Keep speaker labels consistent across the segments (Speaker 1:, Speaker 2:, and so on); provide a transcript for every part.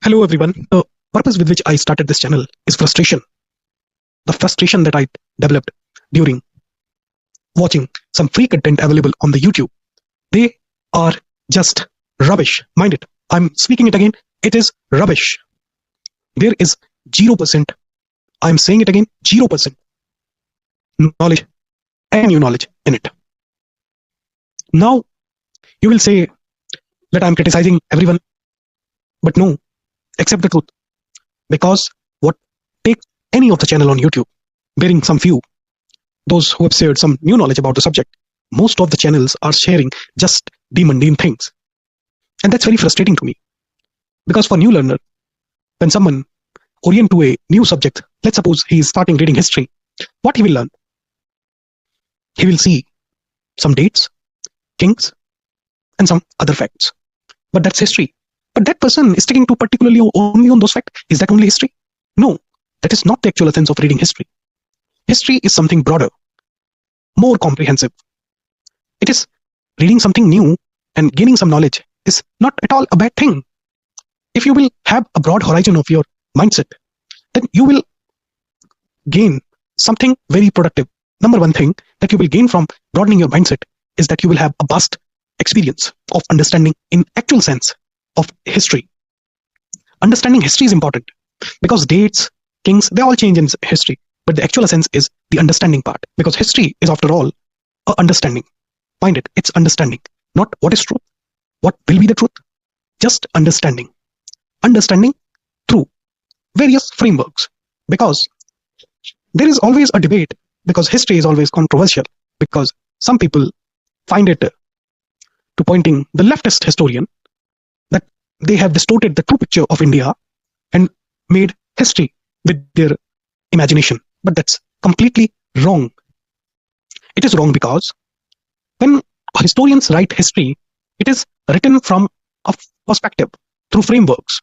Speaker 1: Hello everyone. The purpose with which I started this channel is frustration. The frustration that I developed during watching some free content available on the YouTube. They are just rubbish. Mind it. I'm speaking it again. It is rubbish. There is 0%. I'm saying it again. 0% knowledge, any new knowledge in it. Now you will say that I'm criticizing everyone, but no, accept the truth. Because what take any of the channel on YouTube, bearing some few, those who have shared some new knowledge about the subject, most of the channels are sharing just the mundane things. And that's very frustrating to me. Because for new learner, when someone orient to a new subject, let's suppose he is starting reading history, what he will learn? He will see some dates, kings, and some other facts. But that's history. But that person is sticking to particularly only on those facts. Is that only history? No, that is not the actual essence of reading history. History is something broader, more comprehensive. It is reading something new and gaining some knowledge is not at all a bad thing. If you will have a broad horizon of your mindset, then you will gain something very productive. Number one thing that you will gain from broadening your mindset is that you will have a vast experience of understanding in actual sense of history. Understanding history is important because dates, kings, they all change in history. But the actual essence is the understanding part, because history is, after all, a understanding. Find it, it's understanding, not what is truth, what will be the truth, just understanding. Understanding through various frameworks, because there is always a debate, because history is always controversial, because some people find it to pointing the leftist historian that they have distorted the true picture of India and made history with their imagination. But that's completely wrong. It is wrong because when historians write history, it is written from a perspective, through frameworks,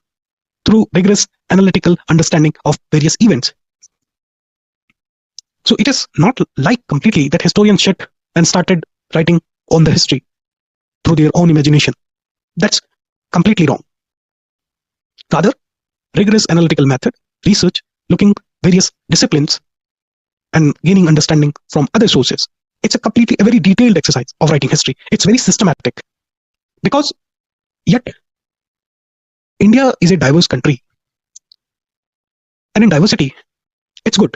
Speaker 1: through rigorous analytical understanding of various events. So it is not like completely that historians shut and started writing on the history through their own imagination. That's completely wrong. Rather, rigorous analytical method, research, looking various disciplines and gaining understanding from other sources. It's a very detailed exercise of writing history. It's very systematic. Because yet, India is a diverse country. And in diversity, it's good.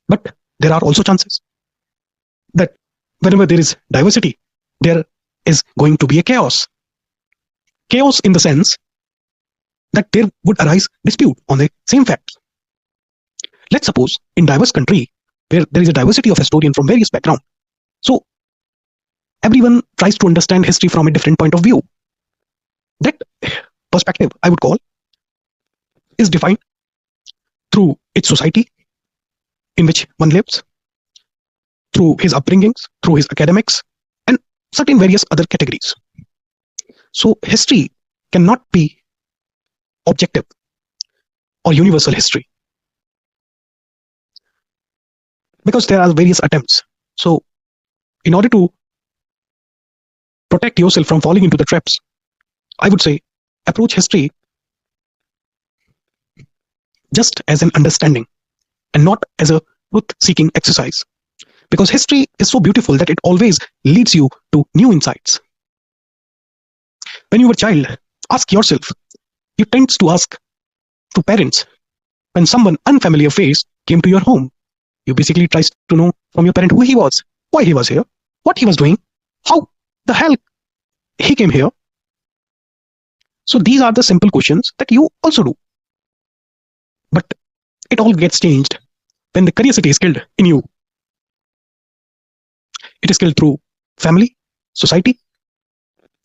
Speaker 1: But there are also chances that whenever there is diversity, there is going to be a chaos. Chaos in the sense that there would arise dispute on the same facts. Let's suppose in diverse country where there is a diversity of historians from various backgrounds, so everyone tries to understand history from a different point of view. That perspective, I would call, is defined through its society in which one lives, through his upbringings, through his academics, and certain various other categories. So history cannot be objective or universal history, because there are various attempts. So in order to protect yourself from falling into the traps, I would say approach history just as an understanding and not as a truth-seeking exercise. Because history is so beautiful that it always leads you to new insights. When you were a child, ask yourself, you tend to ask to parents, when someone unfamiliar face came to your home, you basically tries to know from your parent who he was, why he was here, what he was doing, how the hell he came here. So these are the simple questions that you also do. But it all gets changed when the curiosity is killed in you. It is killed through family, society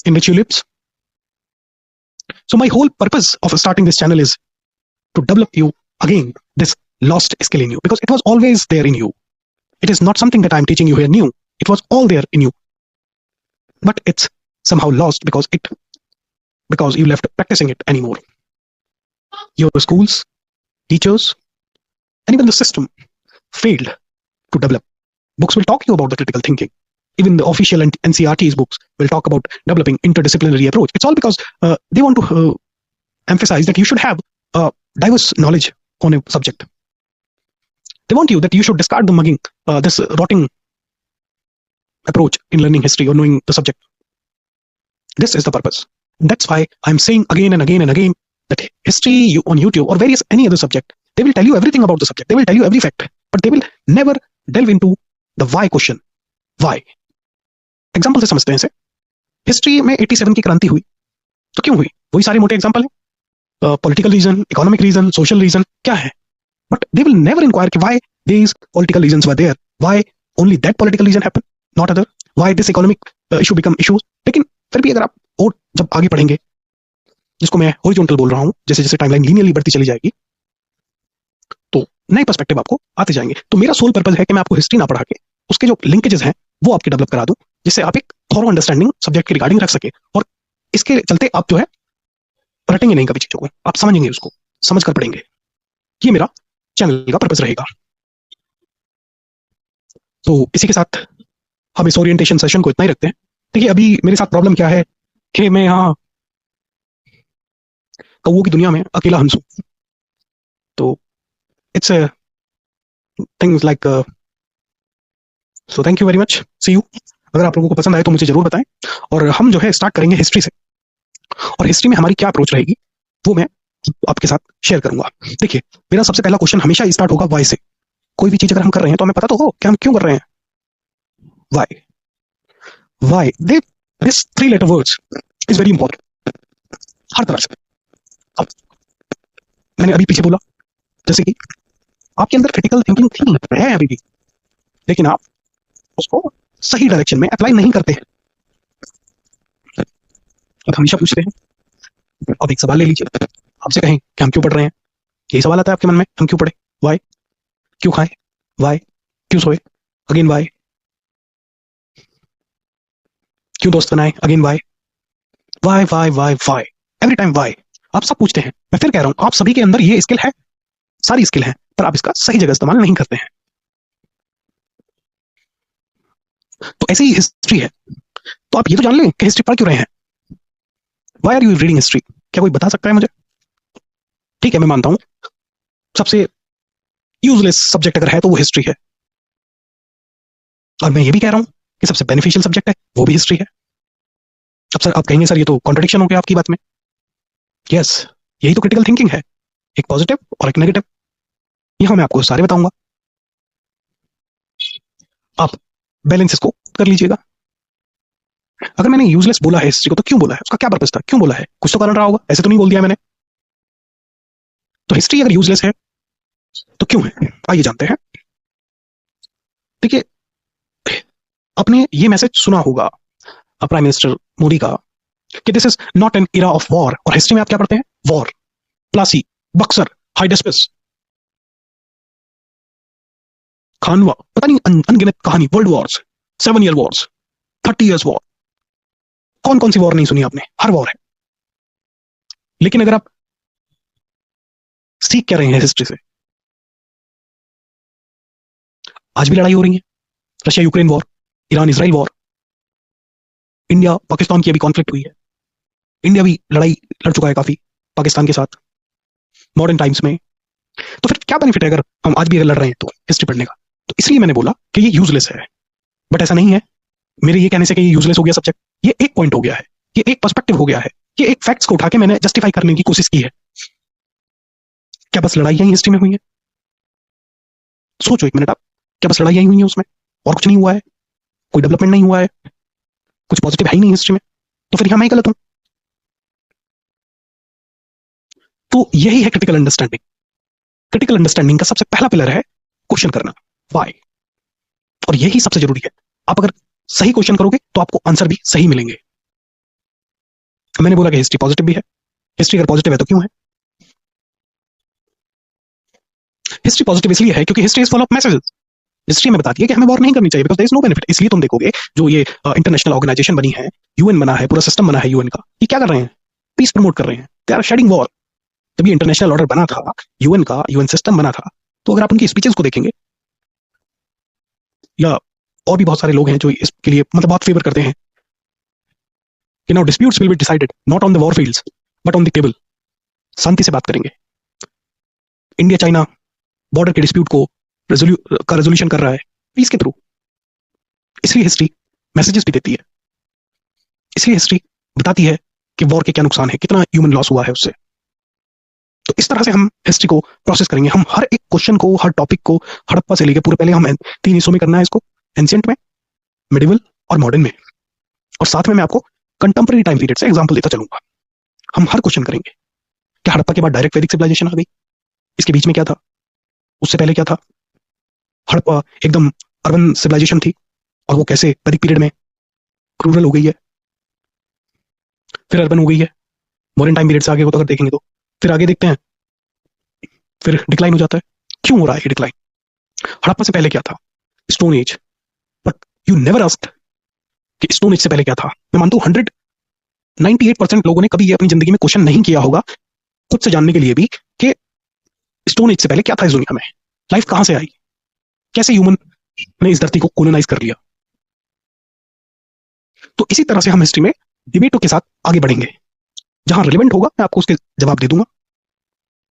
Speaker 1: in which you live. So my whole purpose of starting this channel is to develop you again, this lost skill in you, because it was always there in you. It is not something that I'm teaching you here new. It was all there in you. But it's somehow lost because you left practicing it anymore. Your schools, teachers, and even the system failed to develop. Books will talk to you about the critical thinking. Even the official NCERT's books will talk about developing interdisciplinary approach. It's all because they want to emphasize that you should have diverse knowledge on a subject. They want you that you should discard the mugging, this rotting approach in learning history or knowing the subject. This is the purpose. That's why I'm saying again and again and again that history on YouTube or various any other subject, they will tell you everything about the subject. They will tell you every fact, but they will never delve into the why question. Why? Example से समझते हैं इसे. History में 87 की क्रांति हुई तो क्यों हुई? वही सारे मोटे एग्जाम्पल है. Political reason, economic reason, social reason क्या है? But they will never enquire कि why these political reasons were there, why only that political reason happen, not other, why this economic issue become issues. लेकिन फिर भी अगर आप और जब आगे पढ़ेंगे, जिसको मैं हॉरिजॉन्टल बोल रहा हूं, जैसे जैसे टाइमलाइन लीनियरली बढ़ती चली जाएगी तो नए पर्सपेक्टिव आपको आते जाएंगे. तो मेरा सोल पर्पस है कि मैं आपको हिस्ट्री ना पढ़ा के उसके जो लिंकेजेस हैं वो आपके डेवलप करा दूं, जिससे आप एक थॉरो अंडरस्टैंडिंग सब्जेक्ट के रिगार्डिंग रख सके. और इसके चलते आप जो है रटेंगे नहीं कभी चीजों को, आप समझेंगे, उसको समझ कर पढ़ेंगे. ये मेरा चैनल का पर्पस रहेगा. तो इसी के साथ हम इस ओरिएंटेशन सेशन को इतना ही रखते हैं. देखिए अभी मेरे साथ प्रॉब्लम क्या है कि मैं यहाँ कौओं की दुनिया में अकेला हंस हूं. तो it's things like so thank you very much, see you. अगर आप लोगों को पसंद आए तो मुझे जरूर बताएं. और हम जो है स्टार्ट करेंगे हिस्ट्री से, और हिस्ट्री में हमारी क्या अप्रोच रहेगी वो मैं आपके साथ शेयर करूंगा. देखिए मेरा सबसे पहला क्वेश्चन हमेशा स्टार्ट होगा वाई से. कोई भी चीज अगर हम कर रहे हैं तो हमें पता तो हो कि हम क्यों कर रहे हैं. Why, why, this 3 letter words is very important हर तरह से. अब मैंने अभी पीछे बोला जैसे कि आपके अंदर क्रिटिकल थिंकिंग थी, है अभी भी, लेकिन आप उसको सही डायरेक्शन में अप्लाई नहीं करते हैं. अब हमेशा पूछते हैं, अब एक सवाल ले लीजिए, आपसे कहें कि हम क्यों पढ़ रहे हैं, यही सवाल आता है आपके मन में, हम क्यों पढ़े, वाई, क्यों खाए, वाई, क्यों सोए, अगेन वाई, क्यों दोस्त बनाए, again why, why why why why, every time why. आप सब पूछते हैं. मैं फिर कह रहा हूं, आप सभी के अंदर ये स्किल है, सारी स्किल है, पर आप इसका सही जगह इस्तेमाल नहीं करते हैं. तो ऐसे ही हिस्ट्री है. तो आप ये तो जान लें कि हिस्ट्री पढ़ क्यों रहे हैं. Why are you reading history? क्या कोई बता सकता है मुझे? ठीक है, मैं मानता हूं सबसे यूजलेस सब्जेक्ट अगर है तो वो हिस्ट्री है, और मैं ये भी कह रहा हूं कि सबसे बेनिफिशियल सब्जेक्ट है वो भी हिस्ट्री है. अब सर आप कहेंगे सर ये तो कॉन्ट्रडिक्शन हो गया आपकी बात में. यस, यही तो क्रिटिकल थिंकिंग है, एक पॉजिटिव और एक नेगेटिव. यहां मैं आपको सारे बताऊंगा, आप बैलेंस इसको कर लीजिएगा. अगर मैंने यूजलेस बोला है हिस्ट्री को तो क्यों बोला है, उसका क्या पर्पस था, क्यों बोला है, कुछ तो कारण रहा होगा, ऐसे तो नहीं बोल दिया मैंने. तो हिस्ट्री अगर यूजलेस है तो क्यों है, आइए जानते हैं. देखिए आपने ये मैसेज सुना होगा प्राइम मिनिस्टर मोदी का कि this is not an era of war. और हिस्ट्री में आप क्या पढ़ते हैं, वॉर, प्लासी, बक्सर, हाइडेस्पिस, खानवा, पता नहीं अनगिनत कहानी, world Wars, 7 year Wars, 30 years war. कौन कौन सी वॉर नहीं सुनी आपने, हर वॉर है. लेकिन अगर आप सीख क्या रहे हैं हिस्ट्री से, आज भी लड़ाई हो रही है, Russia Ukraine war, Iran Israel war, India Pakistan की अभी कॉन्फ्लिक्ट हुई है, इंडिया भी लड़ाई लड़ चुका है काफी पाकिस्तान के साथ मॉडर्न टाइम्स में. तो फिर क्या बेनिफिट है अगर हम आज भी अगर लड़ रहे हैं तो हिस्ट्री पढ़ने का. तो इसलिए मैंने बोला कि ये यूजलेस है, बट ऐसा नहीं है मेरे ये कहने से कि ये यूजलेस हो गया सब्जेक्ट. ये एक पॉइंट हो गया है, ये एक पर्सपेक्टिव हो गया है, ये एक फैक्ट्स को उठा के मैंने जस्टिफाई करने की कोशिश की है. क्या बस लड़ाइयां ही हिस्ट्री में हुई है? सोचो एक मिनट आप, क्या बस लड़ाइयां ही हुई है उसमें, और कुछ नहीं हुआ है, कोई डेवलपमेंट नहीं हुआ है, कुछ पॉजिटिव है ही नहीं हिस्ट्री में? तो फिर यहां मैं गलत हूं. तो यही है क्रिटिकल अंडरस्टैंडिंग. क्रिटिकल अंडरस्टैंडिंग का सबसे पहला पिलर है क्वेश्चन करना, व्हाई. और यही सबसे जरूरी है. आप अगर सही क्वेश्चन करोगे तो आपको आंसर भी सही मिलेंगे. मैंने बोला कि हिस्ट्री पॉजिटिव भी है. हिस्ट्री अगर पॉजिटिव है तो क्यों है? हिस्ट्री पॉजिटिव इसलिए है क्योंकि history is full of messages. History में बताती है कि हमें वॉर नहीं करनी चाहिए because there is no benefit. इसलिए तुम देखोगे जो ये इंटरनेशनल ऑर्गेनाइजेशन बनी है, यूएन बना है, पूरा सिस्टम बना है यूएन का, ये क्या कर रहे हैं, पीस प्रमोट कर रहे हैं. They are shedding war. जब ये इंटरनेशनल ऑर्डर बना था, यूएन का, यूएन सिस्टम बना था, तो अगर आप उनकी स्पीचेस को देखेंगे, या और भी बहुत सारे लोग हैं जो इसके लिए मतलब बहुत फेवर करते हैं कि now disputes will be decided not on the war fields but on the table. शांति से बात करेंगे। इंडिया चाइना बॉर्डर के डिस्प्यूट को रेजोल्यूशन कर रहा है पीस के थ्रू। इसलिए हिस्ट्री मैसेजेस भी देती है, इसलिए हिस्ट्री बताती है कि वॉर के क्या नुकसान है, कितना ह्यूमन लॉस हुआ है उससे। तो इस तरह से हम हिस्ट्री को प्रोसेस करेंगे। हम हर एक क्वेश्चन को, हर टॉपिक को, हड़प्पा से लेकर पूरे, पहले हम 3 हिस्सों में करना है इसको, एंशिएंट में, मिडिवल और मॉडर्न में, और साथ में मैं आपको कंटेम्परेरी टाइम पीरियड से एग्जांपल देता चलूंगा। हम हर क्वेश्चन करेंगे। क्या हड़प्पा के बाद डायरेक्ट वैदिक सिविलाइजेशन आ गई? इसके बीच में क्या था? उससे पहले क्या था? हड़प्पा एकदम अर्बन सिविलाइजेशन थी और वो कैसे वैदिक पीरियड में रूरल हो गई है, फिर अर्बन हो गई है। मॉडर्न टाइम पीरियड से आगे को तो अगर देखेंगे तो फिर आगे देखते हैं, फिर डिक्लाइन हो जाता है। क्यों हो रहा है ये डिक्लाइन? हड़प्पा से पहले क्या था? Stone age. But you never asked कि स्टोन एज से पहले क्या था। मैं मानता हूं 198% लोगों ने कभी ये अपनी जिंदगी में क्वेश्चन नहीं किया होगा, खुद से जानने के लिए भी, कि स्टोन एज से पहले क्या था इस दुनिया में, लाइफ कहां से आई, कैसे ह्यूमन ने इस धरती को कॉलोनाइज कर लिया। तो इसी तरह से हम हिस्ट्री में डिबेटों के साथ आगे बढ़ेंगे। जहां रिलेवेंट होगा मैं आपको उसके जवाब दे दूंगा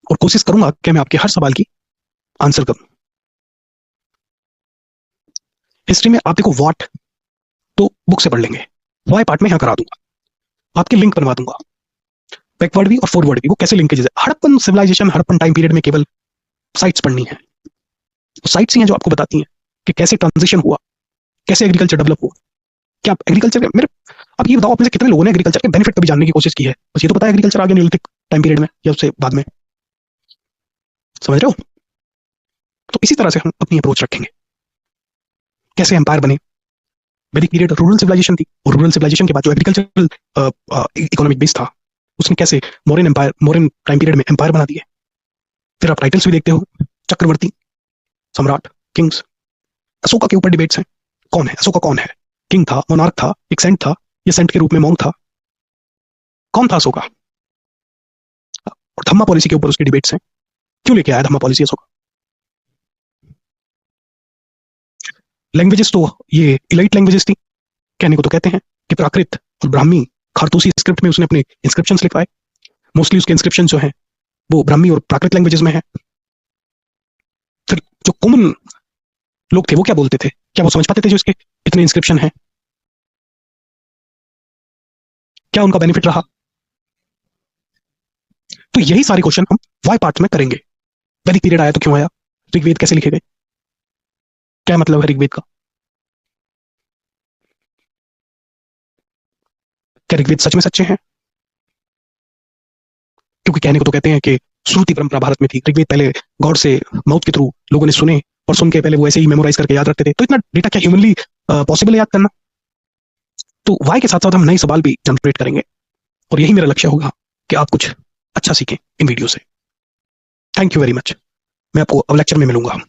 Speaker 1: और कोशिश करूंगा कि मैं आपके हर सवाल की आंसर करूं। हिस्ट्री में आप देखो, व्हाट तो बुक से पढ़ लेंगे, वाई पार्ट में यहां करा दूंगा, आपके लिंक बनवा दूंगा, बैकवर्ड भी और फॉरवर्ड भी, वो कैसे लिंकेजेस है। Harappan civilisation, Harappan time period में केवल साइट्स पढ़नी है। साइट्स ही हैं जो आपको बताती हैं कि कैसे ट्रांजिशन हुआ, कैसे एग्रीकल्चर डेवलप हुआ। क्या आप एग्रीकल्चर मेरे, अब ये बताओ, आप में से कितने लोगों ने एग्रीकल्चर के बेनिफिट कभी जानने की कोशिश की है? बस ये तो पता है एग्रीकल्चर आ गया न्यूलिथिक टाइम पीरियड में या उससे बाद में, समझ रहे हो? तो इसी तरह से हम अपनी अप्रोच रखेंगे। कैसे एम्पायर बने? वैदिक पीरियड रूरल सिविलाइजेशन थी, और रूरल सिविलाइजेशन के बाद जो एग्रीकल्चरल इकोनॉमिक बेस था, उसने कैसे modern empire, modern time period में एम्पायर बना दिए। फिर आप टाइटल्स भी देखते हो, चक्रवर्ती, सम्राट, किंग्स। अशोका के ऊपर डिबेट्स हैं, कौन है अशोका, कौन है? किंग था, मोनार्क था, एक सेंट था, या सेंट के रूप में मॉन्क था? कौन था अशोका? और धम्मा पॉलिसी के ऊपर उसकी डिबेट्स हैं, क्यों लेके आया धम्मा पॉलिसी अशोका? लैंग्वेजेस तो ये इलाइट लैंग्वेजेस थी, कहने को तो कहते हैं कि प्राकृत और ब्राह्मी खारतूसी स्क्रिप्ट में उसने अपने इंस्क्रिप्शन लिखवाए। मोस्टली उसके इंस्क्रिप्शन जो हैं वो ब्राह्मी और प्राकृत लैंग्वेजेस में है। फिर जो कॉमन लोग थे वो क्या बोलते थे? क्या वो समझ पाते थे जो इसके इतने इंस्क्रिप्शन हैं? क्या उनका बेनिफिट रहा? तो यही सारे क्वेश्चन हम वाई पार्ट में करेंगे। वैदिक पीरियड आया तो क्यों आया? ऋग्वेद कैसे लिखे गए? क्या मतलब है ऋग्वेद का? क्या ऋग्वेद सच में सच्चे हैं? क्योंकि कहने को तो कहते हैं कि श्रुति परंपरा भारत में थी। ऋग्वेद पहले गॉड से माउथ के थ्रू लोगों ने सुने, और सुन के पहले वो ऐसे ही मेमोराइज करके याद रखते थे। तो इतना डेटा क्या ह्यूमनली पॉसिबल है याद करना? तो वाई के साथ साथ हम नए सवाल भी जनरेट करेंगे, और यही मेरा लक्ष्य होगा कि आप कुछ अच्छा सीखें इन वीडियो से। Thank you very much. मैं आपको अब लेक्चर में मिलूंगा।